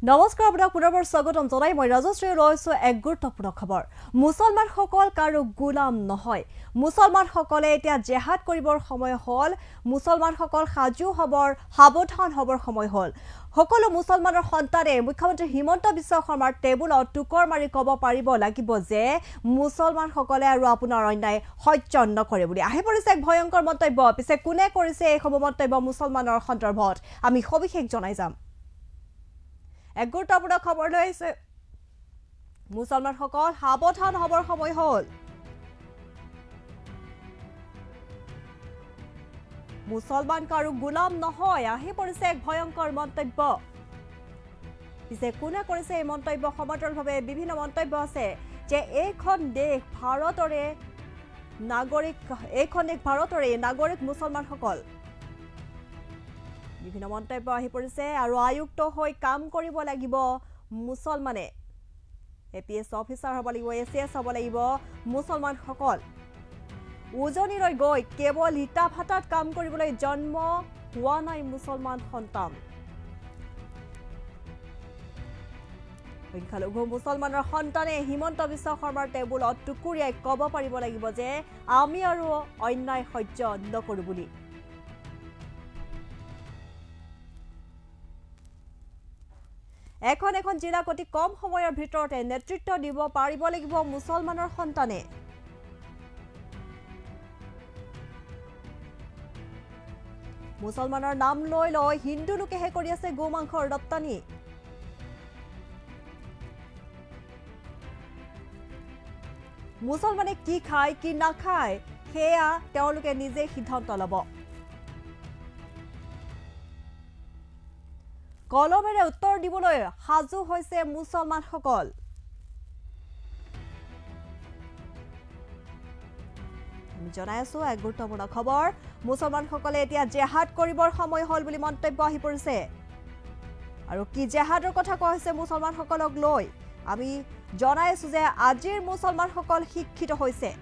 নমস্কাৰ আপোনাক পুনৰবাৰ স্বাগতম জনাই মই ৰাজশ্ৰী ৰয়ছো এক গুৰুত্বপূৰ্ণ খবৰ মুছলমানসকল কাৰো গোলাম নহয় মুছলমানসকলে এতিয়া জেহাদ কৰিবৰ সময় হল মুছলমানসকল সাজু হবৰ সাৱধান হবৰ সময় হল সকলো মুছলমানৰ সন্তানে মুখ্যমন্ত্ৰী হিমন্ত বিশ্ব শৰ্মাৰ টেবুলত টুকৰ মাৰি কব পাৰিব লাগিব যে মুছলমানসকলে আৰু আপোনাৰ অন্যায় সহ্য নকৰে বুলি আহি পৰিছে এক ভয়ংকৰ মন্তব্য পিছে কোনে কৰিছে এই মন্তব্য মুছলমানৰ সন্দৰ্ভত আমি সবিশেষ জনাই যাম এক গুৰুত্বপূৰ্ণ খবৰ লৈ আহিছে মুছলমানসকল সাৱধান হবৰ সময় হল মুছলমান কাৰো গোলাম নহয় আহি পৰিছে এক ভয়ংকৰ মন্তব্য পিছে কোনে কৰিছে এই মন্তব্য সমান্তৰালভাৱে বিভিন্ন মন্তব্য আছে যে এইখন দেশ ভাৰতৰে নাগৰিক মুছলমানসকল বিভিন্ন মন্তব্য আহি পৰিছে আৰু আয়ুক্ত হৈ কাম কৰিব লাগিব মুছলমানে এপিএছ অফিচাৰ হ'ব লাগিব এছিএছ হ'ব লাগিব মুছলমানসকল উজনিলৈ গৈ কেৱল ইটা ভাটাত কাম কৰিবলৈ জন্ম হোৱা নাই মুছলমান সন্তান সংখ্যালঘু মুছলমানৰ সন্তানে হিমন্ত বিশ্ব শৰ্মাৰ টেবুলত টুকুৰিয়াই ক'ব পাৰিব লাগিব যে আমি আৰু অন্যায় সহ্য নকৰো বুলি এখন জিলাক অতি কম সময়ৰ ভিতৰতে নেতৃত্ব দিব পাৰিব লাগিব মুছলমানৰ সন্তানে মুছলমানৰ নাম লৈ হিন্দু লোকেহে কৰি আছে গোমাংসৰ ৰপ্তানি মুছলমানে কি খায় কি নাখায় সেয়া তেওঁলোকে নিজে সিদ্ধান্ত ল'ব কলমেৰে উত্তৰ দিবলৈ সাজু হৈছে মুছলমানসকল আমি জনাই আছো এক গুৰুত্বপূৰ্ণ খবৰ মুছলমানসকলে এতিয়া জেহাদ কৰিবৰ সময় হল বুলি মন্তব্য আহি পৰিছে আৰু কি জেহাদৰ কথা কোৱা হৈছে মুছলমানসকলক লৈ আমি জনাই আছো যে আজিৰ মুছলমানসকল শিক্ষিত হৈছে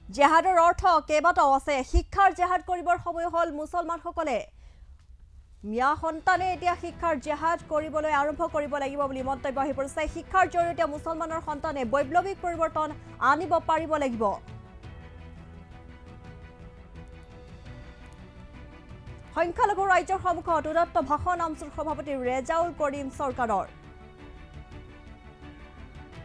জেহাদৰ অৰ্থ কেইবাটাও আছে শিক্ষাৰ জেহাদ কৰিবৰ সময় হল মুছলমানসকলে মিয়া সন্তানে এতিয়া শিক্ষাৰ জেহাদ কৰিবলৈ আৰম্ভ কৰিব লাগিব বুলি মন্তব্য আহি পৰিছে শিক্ষাৰ জৰিয়তে মুছলমানৰ সন্তানে বৈপ্লৱিক পৰিৱৰ্তন আনিব পাৰিব লাগিব সংখ্যালঘু ৰাজ্যৰ সন্মুখত উদাত্ত ভাষণ আমচুৰ সভাপতি ৰেজাউল কৰিম চৰকাৰৰ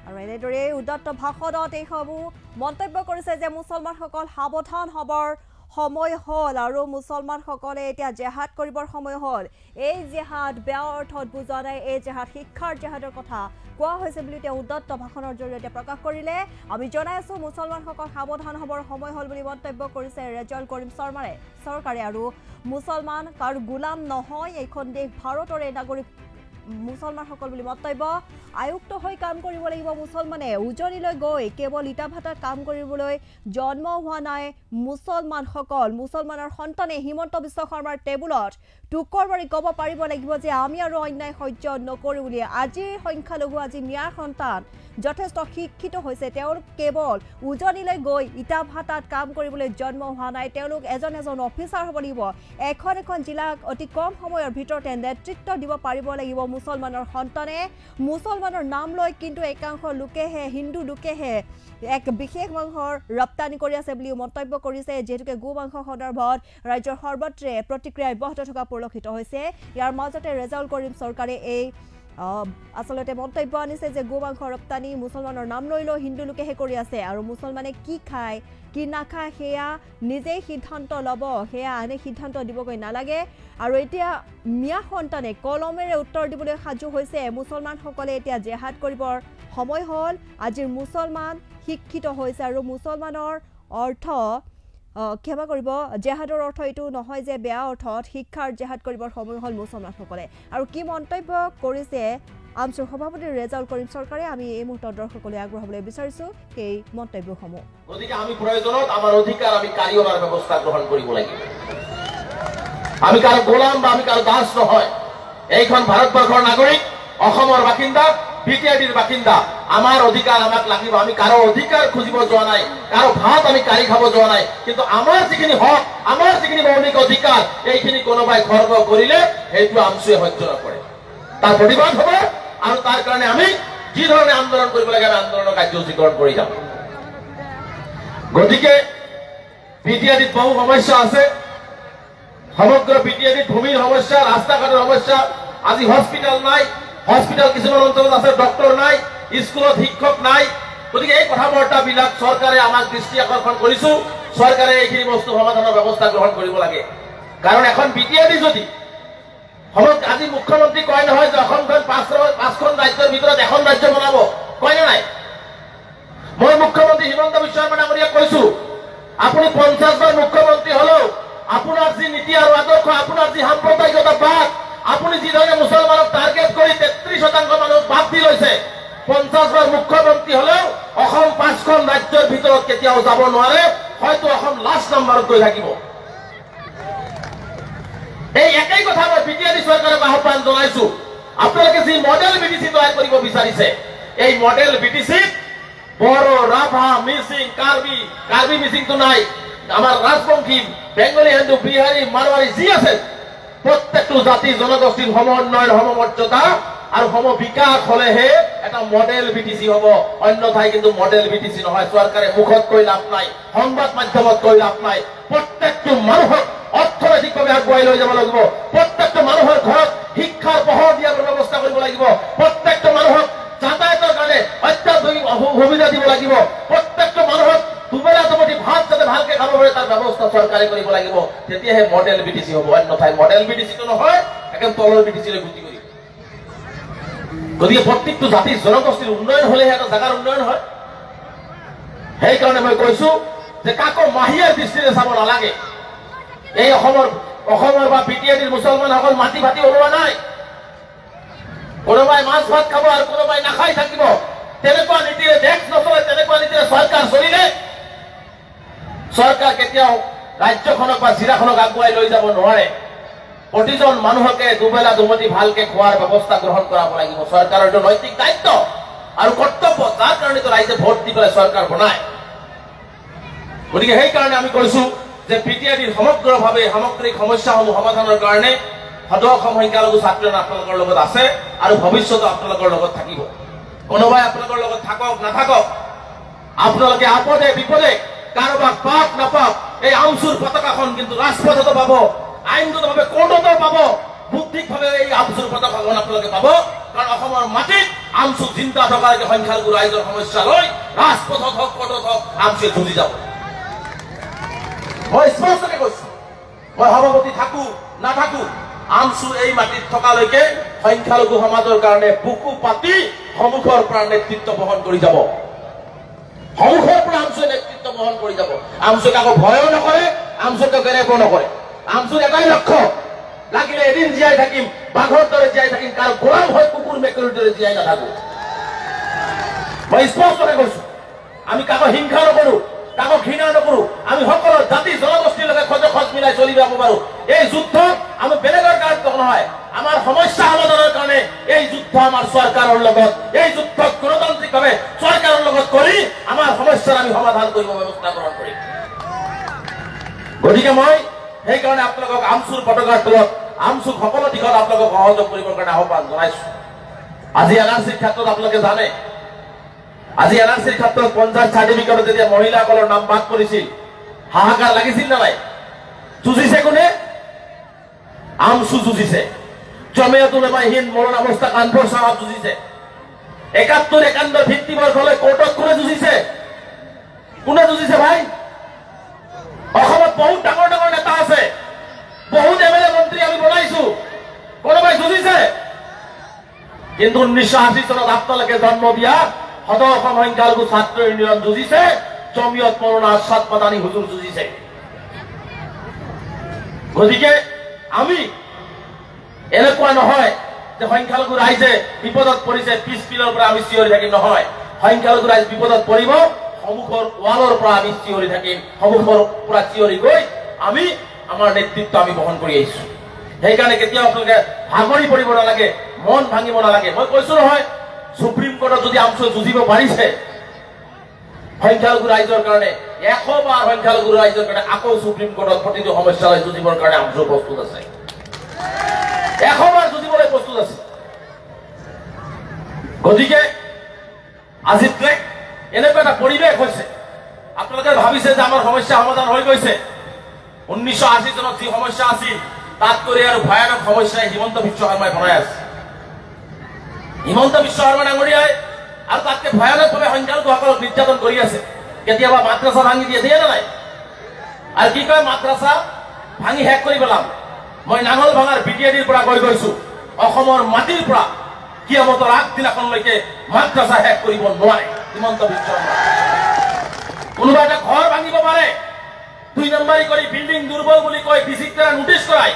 আৰু এনেদৰে উদাত্ত ভাষণত এইসমূহ মন্তব্য কৰিছে যে মুছলমানসকল সাৱধান হবৰ সময় হল আৰু মুছলমানসকলে এতিয়া জেহাদ কৰিবৰ সময় হল এই জেহাদ বেয়া অৰ্থত বুজা নাই এই জেহাদ শিক্ষাৰ জেহাদৰ কথা কোৱা হৈছে বুলি তেওঁ উদাত্ত ভাষণৰ জৰিয়তে প্ৰকাশ কৰিলে আমি জনাই আছো মুছলমানসকল সাৱধান হবৰ সময় হল বুলি মন্তব্য কৰিছে ৰেজাউল কৰিম চৰকাৰে আৰু মুছলমান কাৰো গোলাম নহয় এইখন দেশ ভাৰতৰে নাগৰিক মুছলমানসকল বুলি মন্তব্য আয়ুক্ত হৈ কাম কৰিব লাগিব মুছলমানে উজনিলৈ গৈ কেৱল ইটা ভাটাত কাম কৰিবলৈ জন্ম হোৱা নাই মুছলমানৰ সন্তানে হিমন্ত বিশ্ব শৰ্মাৰ টেবুলত টুকৰ মাৰি ক'ব পাৰিব লাগিব যে আমি আৰু অন্যায় সহ্য নকৰো বুলি আজিৰ সংখ্যালঘু আজি মিয়াৰ সন্তান যথেষ্ট শিক্ষিত হৈছে তেওঁলোক কেৱল উজনিলৈ গৈ ইটা ভাটাত কাম কৰিবলৈ জন্ম হোৱা নাই তেওঁলোক এজন অফিচাৰ হ'ব লাগিব এখন জিলাক অতি কম সময়ৰ ভিতৰতে নেতৃত্ব দিব পাৰিব লাগিব মুছলমানৰ সন্তানে মুছলমানৰ নাম লৈ কিন্তু একাংশ লোকেহে হিন্দু লোকেহে এক বিশেষ মাংসৰ ৰপ্তানি কৰি আছে বুলি মন্তব্য কৰিছে যেহেতুকে গোমাংস সন্দৰ্ভত ৰাজ্যৰ সৰ্বত্ৰে প্ৰতিক্ৰিয়া অব্যাহত থকা পৰিলক্ষিত হৈছে ইয়াৰ মাজতে ৰেজাউল কৰিম চৰকাৰে এই আসলতে মন্তব্য আনিছে যে গোমাংস ৰপ্তানি মুছলমানৰ নাম লৈ হিন্দু লোকেহে কৰি আছে আৰু মুছলমানে কি খায় কি নাখায় সেয়া নিজেই সিদ্ধান্ত ল'ব সেয়া আনে সিদ্ধান্ত দিবগৈ নালাগে আৰু এতিয়া মিয়া সন্তানে কলমেৰে উত্তৰ দিবলৈ সাজু হৈছে মুছলমানসকলে এতিয়া জেহাদ কৰিবৰ সময় হল আজিৰ মুছলমান শিক্ষিত হৈছে আৰু মুছলমানৰ অৰ্থ ক্ষমা কৰিব জেহাদৰ অৰ্থ এইটো নহয় যে বেয়া অৰ্থত শিক্ষাৰ জেহাদ কৰিবৰ সময় হল মুছলমানসকলে আৰু কি মন্তব্য কৰিছে আমচুৰ সভাপতি ৰেজাউল কৰিম চৰকাৰে আমি এই মুহূৰ্তত দৰ্শকলৈ আগবঢ়াবলৈ বিচাৰিছো এই মন্তব্যসমূহ গতিকে আমি প্ৰয়োজনত আমাৰ অধিকাৰ আমি কাৰিয়ৰ ব্যৱস্থা গ্ৰহণ কৰিব লাগিব আমি কাৰো গোলাম বা আমি কাৰো দাস নহয় এইখন ভাৰতবৰ্ষৰ নাগৰিক অসমৰ বাসিন্দা বিটিআইডিৰ বাসিন্দা আমাৰ অধিকাৰ আমাক লাগিব আমি কাৰো অধিকাৰ খুজিব যোৱা নাই কাৰো ভাত আমি কাঢ়ি খাব যোৱা নাই কিন্তু আমাৰ যিখিনি হক আমাৰ যিখিনি মৌলিক অধিকাৰ এইখিনি কোনোবাই খৰ্ব কৰিলে সেইটো আমচুৱে সহ্য নকৰে তাৰ প্ৰতিবাদ হ'ব আৰু তাৰ কাৰণে আমি যি ধৰণে আন্দোলন কৰিব লাগে আমি আন্দোলনৰ কাৰ্যসূচী গ্ৰহণ কৰি যাম গতিকে বিটিআইডিত বহু সমস্যা আছে সমগ্ৰ বিটিআইডিত ভূমিৰ সমস্যা ৰাস্তা ঘাটৰ সমস্যা আজি হস্পিটাল নাই হস্পিটাল কিছুমান অঞ্চলত আছে ডক্টৰ নাই স্কুলত শিক্ষক নাই গতিকে এই কথা বাৰ্তাবিলাক চৰকাৰে আমাক দৃষ্টি আকৰ্ষণ কৰিছো চৰকাৰে এইখিনি বস্তু সমাধানৰ ব্যৱস্থা গ্ৰহণ কৰিব লাগে কাৰণ এখন বিটিআইডি যদি আজি মুখ্যমন্ত্ৰী কয় নহয় যে অসমখন পাঁচখন ৰাজ্যৰ ভিতৰত এখন ৰাজ্য বনাব কয় নাই মই মুখ্যমন্ত্ৰী হিমন্ত বিশ্ব শৰ্মা ডাঙৰীয়াক কৈছো আপুনি 50 বাৰ মুখ্যমন্ত্ৰী হলেও আপোনাৰ যি নীতি আৰু আদৰ্শ আপোনাৰ যি সাম্প্ৰদায়িকতাবাদ আপুনি যি ধৰণে মুছলমানক টাৰ্গেট কৰি 33% মানুহ বাদ দি লৈছে 50 বাৰ মুখ্যমন্ত্ৰী হলেও অসম 5খন ৰাজ্যৰ ভিতৰত কেতিয়াও যাব নোৱাৰে হয়তো অসম লাষ্ট নম্বৰত গৈ থাকিব এই একেই কথা মই বিটিআইডি চৰকাৰক আহ্বান জনাইছো আপোনালোকে যি মডেল বিটিচি তৈয়াৰ কৰিব বিচাৰিছে এই মডেল বিটিচিত বড়ো ৰাভা মিচিং কাৰ্বি মিচিংটো নাই আমাৰ ৰাজবংশী বেংগলী হিন্দু বিহাৰী মাৰৱাৰী যি আছে প্ৰত্যেকটো জাতি জনগোষ্ঠীৰ সমন্বয়ৰ সমমৰ্যাদা আৰু সম বিকাশ হলেহে এটা মডেল বিটিচি হ'ব অন্যথাই কিন্তু মডেল বিটিচি নহয় চৰকাৰে মুখত কৈ লাভ নাই সংবাদ মাধ্যমত কৈ লাভ নাই প্ৰত্যেকটো মানুহক অৰ্থনৈতিকভাৱে আগুৱাই লৈ যাব লাগিব প্ৰত্যেকটো মানুহৰ ঘৰত শিক্ষাৰ পোহৰ দিয়াৰ ব্যৱস্থা কৰিব লাগিব প্ৰত্যেকটো মানুহক যাতায়াতৰ কাৰণে অত্যাধুনিক সুবিধা দিব লাগিব প্ৰত্যেকটো মানুহক দুবেলা দুমুঠি ভাত যাতে ভালকে খাব পাৰে তাৰ ব্যৱস্থা চৰকাৰে কৰিব লাগিব তেতিয়াহে মডেল বিটিচি হ'ব অন্যথাই মডেল বিটিচিটো নহয় একদম তলৰ বিটিচিলৈ গতি কৰিব গতিকে প্ৰত্যেকটো জাতিৰ জনগোষ্ঠীৰ উন্নয়ন হলেহে এটা জাগাৰ উন্নয়ন হয় সেইকাৰণে মই কৈছো যে কাকো মাহিয়াৰ দৃষ্টিৰে চাব নালাগে এই অসমৰ বা বিটিআইডিৰ মুছলমানসকল মাটি ভাটি ওলোৱা নাই কোনোবাই মাছ ভাত খাব আৰু কোনোবাই নাখাই থাকিব তেনেকুৱা নীতিৰে দেশ নচলে তেনেকুৱা নীতিৰে চৰকাৰ চলিলে চৰকাৰ কেতিয়াও ৰাজ্যখনক বা জিলাখনক আগুৱাই লৈ যাব নোৱাৰে প্ৰতিজন মানুহকে দুবেলা দুমুঠি ভালকে খোৱাৰ ব্যৱস্থা গ্ৰহণ কৰাব লাগিব চৰকাৰৰ এইটো নৈতিক দায়িত্ব আৰু কৰ্তব্য যাৰ কাৰণে ৰাইজে ভোট দি পেলাই চৰকাৰ বনায় গতিকে সেইকাৰণে আমি কৈছো যে বিটিআইডিৰ সমগ্ৰভাৱে সামগ্ৰিক সমস্যাসমূহ সমাধানৰ কাৰণে সদৌ অসম সংখ্যালঘু ছাত্ৰজন আপোনালোকৰ লগত আছে আৰু ভৱিষ্যতে আপোনালোকৰ লগত থাকিব কোনোবাই আপোনালোকৰ লগত থাকক নাথাকক আপোনালোকে আপদে বিপদে কাৰোবাক পাওক নাপাওক এই আমচুৰ পতাকাখন কিন্তু ৰাজপথতো পাব আইনগতভাৱে কোৰ্টতো পাব বুদ্ধিকভাৱে এই আমচুৰ পতাকাখন আপোনালোকে পাব কাৰণ অসমৰ মাটিত আমচু চিন্তা থকালৈকে সংখ্যালঘু ৰাইজৰ সমস্যা লৈ ৰাজপথত হওক কোৰ্টত হওক আমচুৱে যুঁজি যাব মই স্পষ্টকে কৈছো মই সভাপতি থাকো নাথাকো আমচু এই মাটিত থকালৈকে সংখ্যালঘু সমাজৰ কাৰণে বুকু পাতি সন্মুখৰ পৰা নেতৃত্ব বহন কৰি যাব সন্মুখৰ পৰা আমচুৱে নেতৃত্ব বহন কৰি যাব আমচুৱে কাকো ভয়ো নকৰে আমচুকে গেৰেপো নকৰে আমচুৰ এটাই লক্ষ্য লাগিলে এদিন জীয়াই থাকিম বাঘৰ দৰে জীয়াই থাকিম কাৰো গোলাম হৈ কুকুৰ মেকুৰীৰ দৰে জীয়াই নাথাকো মই স্পষ্টকে কৈছো আমি কাকো হিংসা নকৰো কাকো ঘৃণা নকৰো আমি সকলো জাতি জনগোষ্ঠীৰ লগত খোজ মিলাই চলি যাব পাৰো এই যুদ্ধ আমি বেলেগৰ কাৰণে নহয় আমাৰ সমস্যা সমাধানৰ কাৰণে এই যুদ্ধ আমাৰ চৰকাৰৰ লগত এই যুদ্ধ গণতান্ত্ৰিকভাৱে চৰকাৰৰ লগত কৰি আমাৰ সমস্যাৰ আমি সমাধান কৰিব ব্যৱস্থা গ্ৰহণ কৰিম গতিকে মই সেইকাৰণে আপোনালোকক আমচুৰ পতাকাৰ তলত আমচুক সকলো দিশত আপোনালোকক সহযোগ কৰিবৰ কাৰণে আহ্বান জনাইছো আজি এনআৰচিৰ ক্ষেত্ৰত আপোনালোকে জানে আজি এনআৰচিৰ ক্ষেত্ৰত পঞ্চায়ত চাৰ্টিফিকেটত যেতিয়া মহিলাসকলৰ নাম বাদ পৰিছিল হাহাকাৰ লাগিছিল না নাই যুঁজিছে কোনে আমচু যুঁজিছে জমিয়তুল উলামা হিন্দ মৌলানা মুস্তাক আনৱৰ সাহেব যুঁজিছে 71-91 ভিত্তিবৰ্ষলৈ কোৰ্টত কোনে যুঁজিছে ভাই অসমত বহুত ডাঙৰ ডাঙৰ নেতা আছে বহুত এমএলএ মন্ত্ৰী আমি বনাইছো কোনোবাই যুঁজিছে কিন্তু 1980 চনত আপোনালোকে জন্ম দিয়া সদৌ অসম সংখ্যালঘু ছাত্ৰ ইউনিয়ন যুঁজিছে জমিয়ত মৌলানা আৰশ্বাদ মাদানী হুজুৰ যুঁজিছে গতিকে আমি এনেকুৱা নহয় যে সংখ্যালঘু ৰাইজে বিপদত পৰিছে পিছপিলৰ পৰা আমি চিঞৰি থাকিম নহয় সংখ্যালঘু ৰাইজ বিপদত পৰিব সন্মুখৰ ৱালৰ পৰা আমি চিঞৰি থাকিম সন্মুখৰ পৰা চিঞৰি গৈ আমি আমাৰ নেতৃত্ব আমি বহন কৰি আহিছো সেইকাৰণে কেতিয়াও আপোনালোকে ভাগৰি পৰিব নালাগে মন ভাঙিব নালাগে মই কৈছো নহয় সুপ্ৰিম কোৰ্টত যদি আমচু যুঁজিব পাৰিছে সংখ্যালঘু ৰাইজৰ কাৰণে 100 বাৰ সংখ্যালঘু ৰাইজৰ কাৰণে আকৌ সুপ্ৰিম কোৰ্টত প্ৰতিটো সমস্যালৈ যুঁজিবৰ কাৰণে আমচু প্ৰস্তুত আছে 100 বাৰ যুঁজিবলৈ প্ৰস্তুত আছে গতিকে আজিতে এনেকুৱা এটা পৰিৱেশ হৈছে আপোনালোকে ভাবিছে যে আমাৰ সমস্যা সমাধান হৈ গৈছে 1980 চনত যি সমস্যা আছিল তাত কৰি আৰু ভয়ানক সমস্যাই হিমন্ত বিশ্ব শৰ্মাই বনাই আছে হিমন্ত বিশ্ব শৰ্মা ডাঙৰীয়াই আৰু তাতকে ভয়ানকভাৱে সংখ্যালঘুসকলক নিৰ্যাতন কৰি আছে কেতিয়াবা মাদ্ৰাছা ভাঙি দিয়ে না নাই আৰু কি কয় মাদ্ৰাছা ভাঙি শেষ কৰি পেলাম মই নাঙল ভাঙাৰ বিটিআইডিৰ পৰা গৈছো অসমৰ মাটিৰ পৰা কিয়ামতৰ আগদিনাখনলৈকে মাদ্ৰাছা শেষ কৰিব নোৱাৰে হিমন্ত বিশ্ব শৰ্মা কোনোবা এটা ঘৰ ভাঙিব পাৰে 2 নম্বৰী কৰি বিল্ডিং দুৰ্বল বুলি কৈ ডিচিক দ্বাৰা নোটিছ কৰাই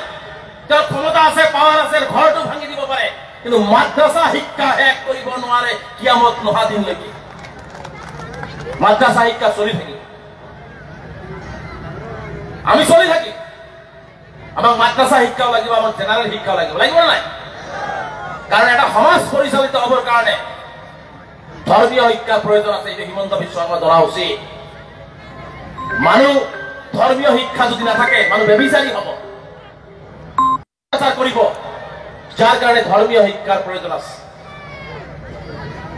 তেওঁৰ ক্ষমতা আছে পাৱাৰ আছে ঘৰটো ভাঙি দিব পাৰে কিন্তু মাদ্ৰাছা শিক্ষা শেষ কৰিব নোৱাৰে কিয়ামত নহা দিনলৈকে মাদ্ৰাছা শিক্ষা চলি থাকিব আমি চলি থাকিম আমাক মাদ্ৰাছা শিক্ষাও লাগিব আমাক জেনাৰেল শিক্ষাও লাগিব নাই কাৰণ এটা সমাজ পৰিচালিত হ'বৰ কাৰণে ধৰ্মীয় শিক্ষাৰ প্ৰয়োজন আছে এইটো হিমন্ত বিশ্ব শৰ্মা জনা উচিত মানুহ ধৰ্মীয় শিক্ষা যদি নাথাকে মানুহ বেবিচাৰী হ'ব কৰিব যাৰ কাৰণে ধৰ্মীয় শিক্ষাৰ প্ৰয়োজন আছে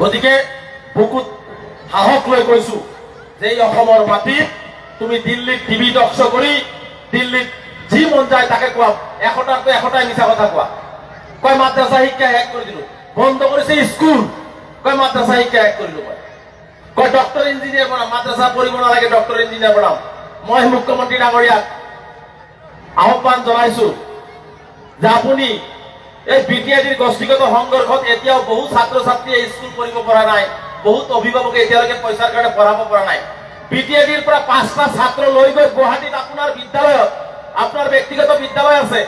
গতিকে বুকুত সাহস লৈ কৈছো যে এই অসমৰ মাটিত তুমি দিল্লীত টিভি টক শ্ব' কৰি দিল্লীত যি মন যায় তাকে কোৱা এশটাই মিছা কথা কোৱা কয় মাদ্ৰাছা শিক্ষা শেষ কৰি দিলো বন্ধ কৰিছে স্কুল কয় মাদ্ৰাছা শিক্ষা শেষ কৰিলো কয় ডক্টৰ ইঞ্জিনিয়াৰ বনাম মাদ্ৰাছা পঢ়িব নালাগে ডক্টৰ ইঞ্জিনিয়াৰ বনাম মই মুখ্যমন্ত্ৰী ডাঙৰীয়াক আহ্বান জনাইছো যে আপুনি এই বিটিআইডিৰ গোষ্ঠীগত সংঘৰ্ষত এতিয়াও বহু ছাত্ৰ ছাত্ৰীয়ে স্কুল পঢ়িব পৰা নাই বহুত অভিভাৱকে এতিয়ালৈকে পইচাৰ কাৰণে পঢ়াব পৰা নাই বিটিআইডিৰ পৰা 5টা ছাত্ৰ লৈ গৈ গুৱাহাটীত আপোনাৰ বিদ্যালয়ত আপোনাৰ ব্যক্তিগত বিদ্যালয় আছে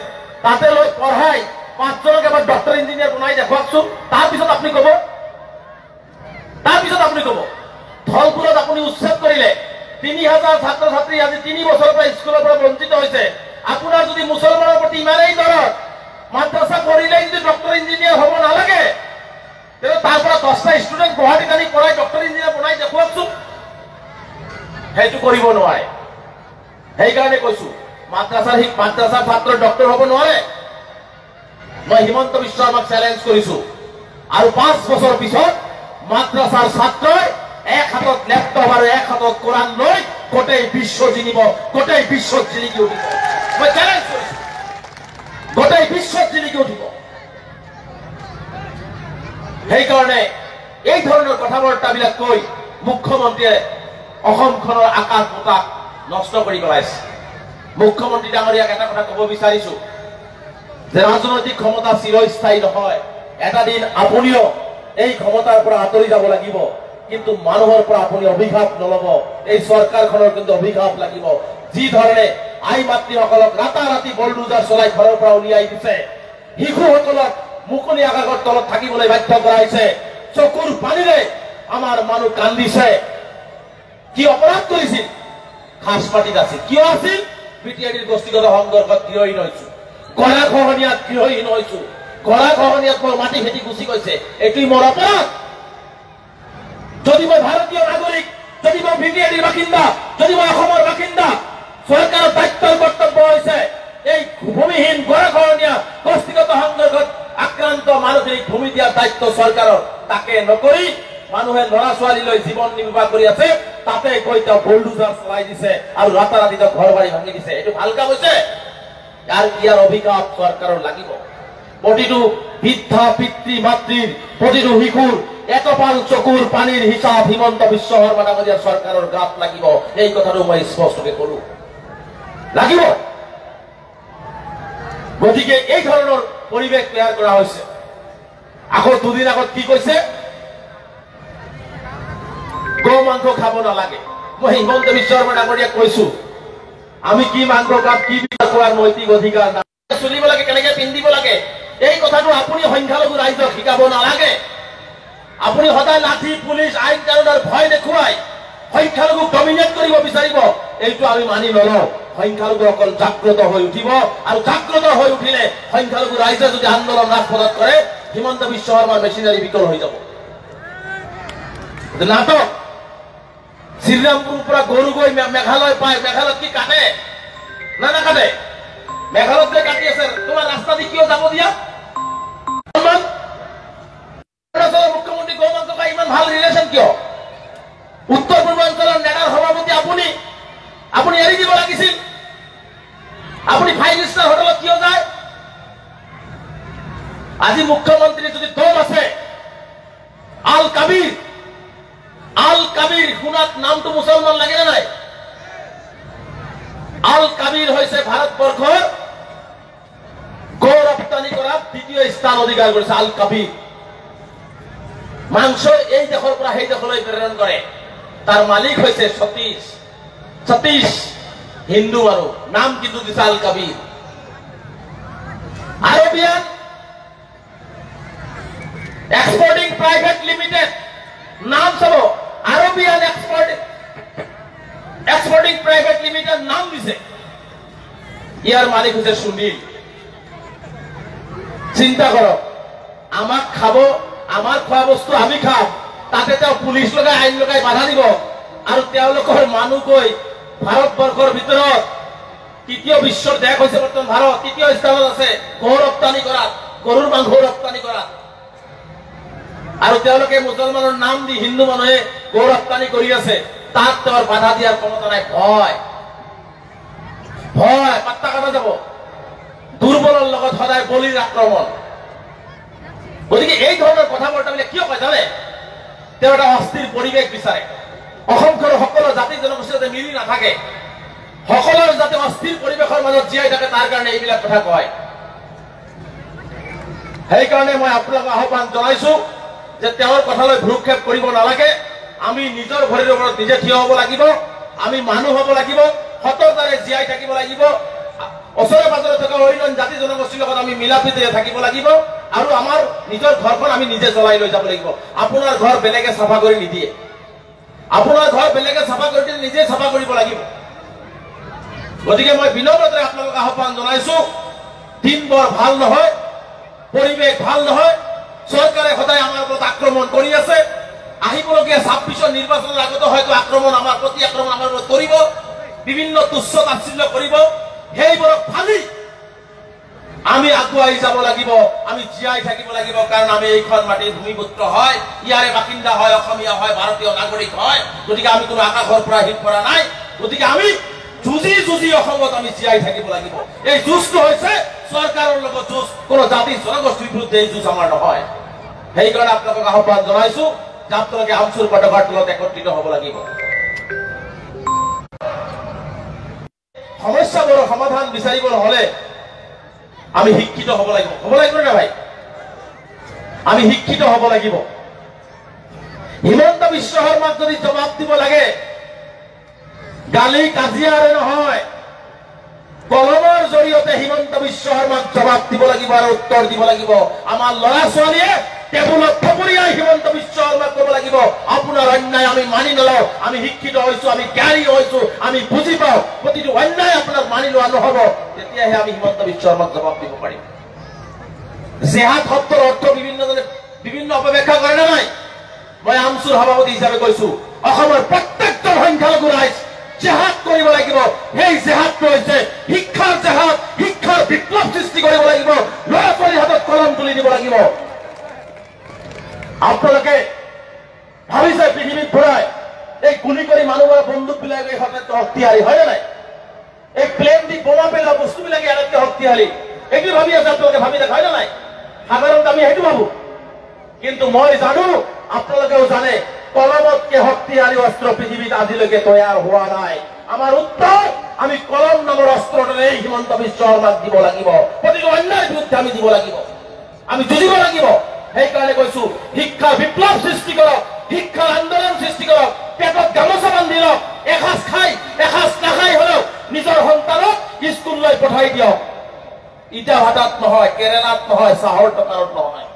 তাতে লৈ পঢ়াই 5জনক এবাৰ ডক্টৰ ইঞ্জিনিয়াৰ বনাই দেখুৱাকচোন তাৰপিছত আপুনি ক'ব ধলপুৰত আপুনি উচ্ছেদ কৰিলে 3000 ছাত্ৰ ছাত্ৰী আজি 3 বছৰৰ পৰা স্কুলৰ পৰা বঞ্চিত হৈছে আপোনাৰ যদি মুছলমানৰ প্ৰতি ইমানেই দৰদ মাদ্ৰাছা পঢ়িলেই যদি ডক্টৰ ইঞ্জিনিয়াৰ হ'ব নালাগে তেনে তাৰ পৰা 10টা ষ্টুডেণ্ট গুৱাহাটীত আনি পঢ়াই ডক্টৰ ইঞ্জিনিয়াৰ বনাই দেখুৱাকচোন সেইটো কৰিব নোৱাৰে সেইকাৰণে কৈছো মাদ্ৰাছাৰ ছাত্ৰ ডক্টৰ হ'ব নোৱাৰে মই হিমন্ত বিশ্ব শৰ্মাক চেলেঞ্জ কৰিছো আৰু 5 বছৰ পিছত মাদ্ৰাছাৰ ছাত্ৰই এক হাতত লেপটপ আৰু এক হাতত কোৰাণ লৈ গোটেই বিশ্ব জিনিব গোটেই বিশ্বত জিলিকি উঠিব মই চেলেঞ্জ কৰিছো গোটেই বিশ্বত জিলিকি উঠিব সেইকাৰণে এই ধৰণৰ কথা বাৰ্তাবিলাক কৈ মুখ্যমন্ত্ৰীয়ে অসমখনৰ আকাশ বতাহ নষ্ট কৰি পেলাইছে মুখ্যমন্ত্ৰী ডাঙৰীয়াক এটা কথা ক'ব বিচাৰিছো যে ৰাজনৈতিক ক্ষমতা চিৰস্থায়ী নহয় এটা দিন আপুনিও এই ক্ষমতাৰ পৰা আঁতৰি যাব লাগিব কিন্তু মানুহৰ পৰা আপুনি অভিশাপ নলব এই চৰকাৰখনৰ কিন্তু অভিশাপ লাগিব যি ধৰণে আই মাতৃসকলক ৰাতাৰাতি বলডুজাৰ চলাই ঘৰৰ পৰা উলিয়াই দিছে শিশুসকলক মুকলি আকাশৰ তলত থাকিবলৈ বাধ্য কৰাইছে চকুৰ পানীৰে আমাৰ মানুহ কান্দিছে কি অপৰাধ কৰিছিল খাসমাটিত আছিল কিয় আছিল বিটিআইডিৰ গোষ্ঠীগত সংঘৰ্ষত থিয়হীন হৈছো গৰাখহনীয়াত থিয়হীন হৈছো গৰাখহনীয়াত মোৰ মাটি খেতি গুচি গৈছে এইটোই মোৰ অপৰাধ যদি মই ভাৰতীয় নাগৰিক যদি মই বিটিআইডিৰ বাসিন্দা যদি মই অসমৰ বাসিন্দা চৰকাৰৰ দায়িত্বৰ কৰ্তব্য হৈছে এই ভূমিহীন গৰাখহনীয়া গোষ্ঠীগত সংঘৰ্ষত আক্ৰান্ত মানুহখিনিক ভূমি দিয়াৰ দায়িত্ব চৰকাৰৰ তাকে নকৰি মানুহে ল'ৰা ছোৱালীলৈ জীৱন নিৰ্বাহ কৰি আছে তাতে গৈ তেওঁ বুলডোজাৰ চলাই দিছে আৰু ৰাতাৰাতি তেওঁ ঘৰ বাৰী ভাঙি দিছে এইটো ভাল কাম হৈছে ইয়াৰ অভিশাপ চৰকাৰৰ লাগিব প্ৰতিটো বৃদ্ধা পিতৃ মাতৃৰ প্ৰতিটো শিশুৰ এটপাল চকুৰ পানীৰ হিচাপ হিমন্ত বিশ্ব শৰ্মা ডাঙৰীয়াৰ চৰকাৰৰ গাত লাগিব এই কথাটো মই স্পষ্টকৈ কলো লাগিব গতিকে এই ধৰণৰ পৰিৱেশ তৈয়াৰ কৰা হৈছে আকৌ দুদিন আগত কি কৈছে গো মাংস খাব নালাগে মই হিমন্ত বিশ্ব শৰ্মা ডাঙৰীয়াক কৈছো আমি কি মাংস খাম কি খোৱাৰ নৈতিক অধিকাৰ নাই চলিব লাগে কেনেকে পিন্ধিব লাগে এই কথাটো আপুনি সংখ্যালঘু ৰাইজক শিকাব নালাগে আপুনি সদায় লাঠি পুলিচ আইন কানুনৰ ভয় দেখুৱাই সংখ্যালঘুক ডমিনেট কৰিব বিচাৰিব এইটো আমি মানি নলওঁ সংখ্যালঘুসকল জাগ্ৰত হৈ উঠিব আৰু জাগ্ৰত হৈ উঠিলে সংখ্যালঘু ৰাইজে যদি আন্দোলন ৰাজপথত কৰে হিমন্ত বিশ্ব শৰ্মাৰ মেচিনাৰী বিকল হৈ যাব নাটক শ্ৰীৰামপুৰৰ পৰা গৰু গৈ মেঘালয় পায় মেঘালয়ত কি কাটে না নাকাটে মেঘালয়ত গৈ কাটি আছে তোমাৰ ৰাস্তা দি কিয় যাব দিয়া মুখ্যমন্ত্ৰী গৌৰৱ টকা ইমান ভাল ৰিলেশ্যন কিয় উত্তৰ পূৰ্বাঞ্চলৰ নেতাৰ সভাপতি আপুনি এৰি দিব লাগিছিল আপুনি 5 ষ্টাৰ হোটেলত কিয় যায় আজি মুখ্যমন্ত্ৰী যদি দম আছে আল কাবিৰ শুনাত নামটো মুছলমান লাগে না নাই আল কাবিৰ হৈছে ভাৰতবৰ্ষৰ গৌৰৱ ৰপ্তানি কৰা দ্বিতীয় স্থান অধিকাৰ কৰিছে আল কাবিৰ মাংস এই দেশৰ পৰা সেই দেশলৈ প্ৰেৰণ কৰে তাৰ মালিক হৈছে সতীশ হিন্দু আৰু নাম কিন্তু দিছে আল কাবিৰ আৰবিয়ান এক্সপোর্টিং প্রাইভেট লিমিটেড নাম সব আরবিয়ান এক্সপোর্টিং প্রাইভেট লিমিটেড নাম দিছে ইয়ার মালিক হচ্ছে সুনীল চিন্তা করো আমাক খাব আমার খোৱা বস্তু আমি খাম তাতে তেওঁ পুলিশ লগাই আইন লগাই বাধা দিব আৰু তেওঁলোকৰ মানুহ গৈ ভাৰতবৰ্ষৰ ভিতৰত তৃতীয় বিশ্বৰ দেশ হৈছে বৰ্তমান ভাৰত তৃতীয় স্থানত আছে গৰু ৰপ্তানি কৰাত গৰুৰ মাংস ৰপ্তানি কৰাত আৰু তেওঁলোকে মুছলমানৰ নাম দি হিন্দু মানুহে গৰু ৰপ্তানি কৰি আছে তাত তেওঁৰ বাধা দিয়াৰ ক্ষমতা নাই ভয় পাত্তা কাটা যাব দুৰ্বলৰ লগত সদায় বলিৰ আক্ৰমণ গতিকে এই ধৰণৰ কথা বৰ্তাবিলাক কিয় কয় জানে তেওঁ এটা অস্থিৰ পৰিৱেশ বিচাৰে অসমখনৰ সকলো জাতি জনগোষ্ঠী যাতে মিলি নাথাকে সকলোৰ যাতে অস্থিৰ পৰিৱেশৰ মাজত জীয়াই থাকে তাৰ কাৰণে এইবিলাক কথা কয় সেইকাৰণে মই আপোনালোকক আহ্বান জনাইছো যে তেওঁৰ কথালৈ ভ্ৰুক্ষেপ কৰিব নালাগে আমি নিজৰ ভৰিৰ ওপৰত নিজে থিয় হ'ব লাগিব আমি মানুহ হ'ব লাগিব সততাৰে জীয়াই থাকিব লাগিব ওচৰে পাজৰে থকা অন্য জাতি জনগোষ্ঠীৰ লগত আমি মিলাপ্ৰীতিৰে থাকিব লাগিব আৰু আমাৰ নিজৰ ঘৰখন আমি নিজে চলাই লৈ যাব লাগিব আপোনাৰ ঘৰ বেলেগে চাফা কৰি নিদিয়ে আপোনাৰ ঘৰ বেলেগে চাফা কৰি দিলে নিজে চাফা কৰিব লাগিব গতিকে মই বিনম্ৰতাৰে আপোনালোকক আহ্বান জনাইছো দিন বৰ ভাল নহয় পৰিৱেশ ভাল নহয় চৰকাৰে সদায় আমাৰ ওপৰত আক্ৰমণ কৰি আছে আহিবলগীয়া 26ৰ নিৰ্বাচনৰ আগতে হয়তো আক্ৰমণ আমাৰ প্ৰতি আক্ৰমণ আমাৰ ওপৰত কৰিব বিভিন্ন তুচ্ছ তাচ্ছিল্য কৰিব সেইবোৰক ফালি আমি আগুৱাই যাব লাগিব আমি জীয়াই থাকিব লাগিব কাৰণ আমি এইখন মাটিৰ ভূমিপুত্ৰ হয় ইয়াৰে বাসিন্দা হয় অসমীয়া হয় ভাৰতীয় নাগৰিক হয় গতিকে আমি কোনো আকাশৰ পৰা হিট কৰা নাই গতিকে আমি যুঁজি অসমত আমি জীয়াই থাকিব লাগিব এই যুঁজটো হৈছে চৰকাৰৰ লগত যুঁজ কোনো জাতি জনগোষ্ঠীৰ বিৰুদ্ধে এই যুঁজ আমাৰ নহয় সেইকাৰণে আপোনালোকক আহ্বান জনাইছো যে আপোনালোকে আমচুৰ পতাকাৰ তলত একত্ৰিত হ'ব লাগিব সমস্যাবোৰৰ সমাধান বিচাৰিবলৈ হলে আমি শিক্ষিত হ'ব লাগিব না ভাই আমি শিক্ষিত হ'ব লাগিব হিমন্ত বিশ্ব শৰ্মাক যদি জবাব দিব লাগে গালি কাজিয়াৰে নহয় কলমৰ জৰিয়তে হিমন্ত বিশ্ব শৰ্মাক জবাব দিব লাগিব আৰু উত্তৰ দিব লাগিব আমাৰ ল'ৰা ছোৱালীয়ে টেবুলত থপৰিয়াই হিমন্ত বিশ্ব শৰ্মাক ক'ব লাগিব আপোনাৰ অন্যায় আমি মানি নলওঁ আমি শিক্ষিত হৈছো আমি জ্ঞানী হৈছো আমি বুজি পাওঁ প্ৰতিটো অন্যায় আপোনাক মানি লোৱা নহ'ব তেতিয়াহে আমি হিমন্ত বিশ্ব শৰ্মাক জবাব দিব পাৰিম জেহাদ শব্দৰ অৰ্থ বিভিন্ন অপব্যাখ্যা কৰে নে নাই মই আমচুৰ সভাপতি হিচাপে কৈছো অসমৰ প্ৰত্যেকজন সংখ্যালঘু ৰাইজ জেহাদ কৰিব লাগিব সেই জেহাদটো হৈছে শিক্ষাৰ জেহাদ শিক্ষাৰ বিপ্লৱ সৃষ্টি কৰিব লাগিব ল'ৰা ছোৱালীৰ হাতত কলম তুলি দিব লাগিব আপোনালোকে ভাবিছে পৃথিৱীত ঘূৰাই এই গুলি কৰি মানুহবোৰে বন্দুক বিলাক এই সদায়তকৈ শক্তিশালী হয় নে নাই এই প্লেন দি বোমা পেলোৱা বস্তুবিলাকে আটাইতকৈ শক্তিশালী এইটো ভাবি আছে আপোনালোকে ভাবি দেখা হয় নে নাই সাধাৰণতে আমি সেইটো ভাবো কিন্তু মই জানো আপোনালোকেও জানে কলমতকে শক্তিশালী অস্ত্ৰ পৃথিৱীত আজিলৈকে তৈয়াৰ হোৱা নাই আমাৰ উত্তৰ আমি কলম নামৰ অস্ত্ৰটোৰে হিমন্ত বিশ্ব শৰ্মাক দিব লাগিব প্ৰতিটো অন্যায়ৰ বিৰুদ্ধে আমি দিব লাগিব আমি যুঁজিব লাগিব সেইকাৰণে কৈছো শিক্ষাৰ বিপ্লৱ সৃষ্টি কৰক শিক্ষাৰ আন্দোলন সৃষ্টি কৰক পেটত গামোচা বান্ধি লওক এসাঁজ খাই এসাঁজ নাখাই হলেও নিজৰ সন্তানক স্কুললৈ পঠাই দিয়ক ইটা ভাটাত নহয় কেৰেলাত নহয় চাহৰ টকাৰত নহয়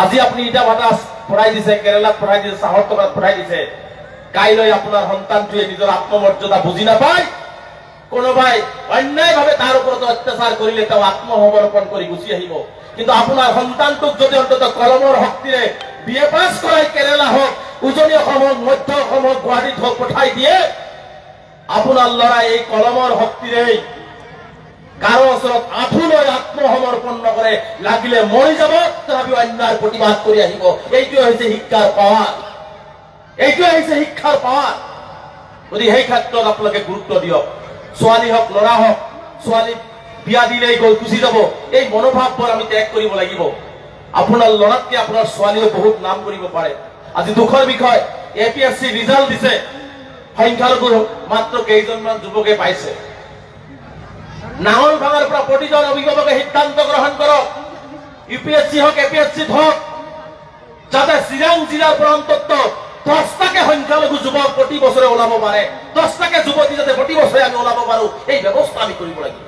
আজি আপুনি ইটা ভাটা পঢ়াই দিছে কেৰেলাত পঢ়াই দিছে চাহৰ টকাত পঢ়াই দিছে কাইলৈ আপোনাৰ সন্তানটোৱে নিজৰ আত্মমৰ্যাদা বুজি নাপায় কোনোবাই অন্যায়ভাৱে তাৰ ওপৰত অত্যাচাৰ কৰিলে তেওঁ আত্মসমৰ্পণ কৰি গুচি আহিব কিন্তু আপোনাৰ সন্তানটোক যদি অন্তত কলমৰ শক্তিৰে BA পাছ কৰাই কেৰালা হওক, উজনি অসম হওক, মধ্য অসম হওক, গুৱাহাটীত হওক পঠাই দিয়ে, আপোনাৰ ল'ৰাই এই কলমৰ শক্তিৰে কাৰো ওচৰত আঁঠু লৈ আত্মসমৰ্পণ নকৰে, লাগিলে মৰি যাব তথাপিও অন্যায় প্ৰতিবাদ কৰি আহিব। এইটোৱে হৈছে শিক্ষাৰ পাৱাৰ, এইটোৱে হৈছে শিক্ষাৰ পাৱাৰ। গতিকে সেই ক্ষেত্ৰত আপোনালোকে গুৰুত্ব দিয়ক। ছোৱালী হওক ল'ৰা হওক, ছোৱালী বিয়া দিলেই গৈ গুচি যাব, এই মনোভাৱবোৰ আমি ত্যাগ কৰিব লাগিব। আপোনাৰ ল'ৰাতকে আপোনাৰ ছোৱালীও বহুত নাম কৰিব পাৰে। আজি দুখৰ বিষয়, APSC ৰিজাল্ট দিছে, সংখ্যালঘু মাত্ৰ কেইজনমান যুৱকে পাইছে। নাঙল ভাঙাৰ পৰা প্ৰতিজন অভিভাৱকে সিদ্ধান্ত গ্ৰহণ কৰক, UPSC হওক APSC হওক, যাতে চিৰাং জিলাৰ পৰা অন্তত 10টাকে সংখ্যালঘু যুৱক প্ৰতি বছৰে ওলাব পাৰে, 10টাকে যুৱতী যাতে প্ৰতি বছৰে আমি ওলাব পাৰো, এই ব্যৱস্থা আমি কৰিব লাগিব।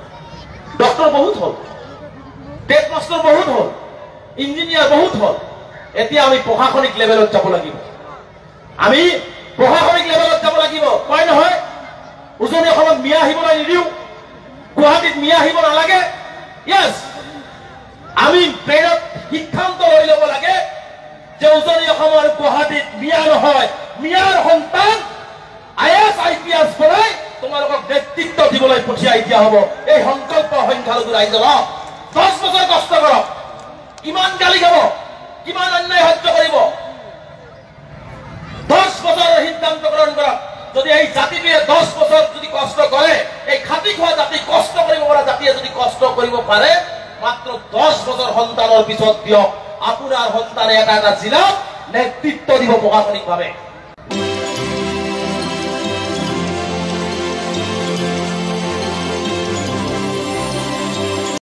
ডক্টৰ বহুত হল, টেট মাষ্টৰ বহুত হল, ইঞ্জিনিয়াৰ বহুত হল, এতিয়া আমি প্ৰশাসনিক লেভেলত যাব লাগিব। আমি প্ৰশাসনিক লেভেলত যাব লাগিব। কয় নহয় উজনি অসমত মিয়া আহিবলৈ নিদিওঁ, গুৱাহাটীত মিয়া আহিব নালাগে। ইয়েছ, আমি ব্ৰেইনত সিদ্ধান্ত লৈ ল'ব লাগে যে উজনি অসম আৰু গুৱাহাটীত মিয়া নহয়, মিয়াৰ সন্তান IAS IPS বনাই তোমালোকক নেতৃত্ব দিবলৈ পঠিয়াই দিয়া হ'ব। এই সংকল্প সংখ্যালঘু ৰাইজ লওক, 10 বছৰ কষ্ট কৰক, কিমান গালি খাব, কিমান অন্যায় সহ্য কৰিব, 10 বছৰৰ সিদ্ধান্ত গ্ৰহণ কৰক। যদি এই জাতিটোৱে 10 বছৰ যদি কষ্ট কৰে, এই খাটি খোৱা জাতি, কষ্ট কৰিব পৰা জাতিয়ে যদি কষ্ট কৰিব পাৰে, মাত্ৰ 10 বছৰ সন্তানৰ পিছত দিয়ক, আপোনাৰ সন্তানে এটা এটা জিলাত নেতৃত্ব দিব প্ৰশাসনিকভাৱে।